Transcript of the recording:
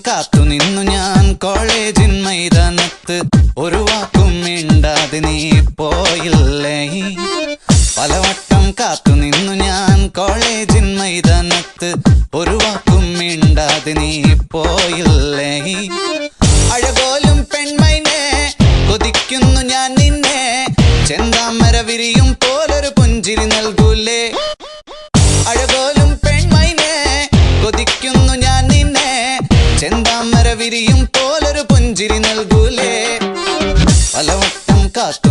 കാത്തു നിന്നു ഞാൻ കോളേജിൻ മൈതാനത്ത്. ഒരു വാക്കും മിണ്ടാതെ നീ പോയില്ലേ. പലവട്ടം കാത്തു നിന്നു ഞാൻ കോളേജിൻ മൈതാനത്ത്. ഒരു വാക്കും മിണ്ടാതെ നീ പോയില്ലേ. അഴകോലും പെൺമൈനെ കൊതിക്കുന്നു ഞാൻ നിന്നെ. ചെന്താമര വിരിയും പോലൊരു പുഞ്ചിരി നൽകൂലേ. അഴകോലും പെൺമൈനെ കൊതിക്കുന്നു ഞാൻ നിന്നെ. ചെന്താമര വിരിയും പോലൊരു പുഞ്ചിരി നൽകൂലേ. പലവട്ടം കാത്തു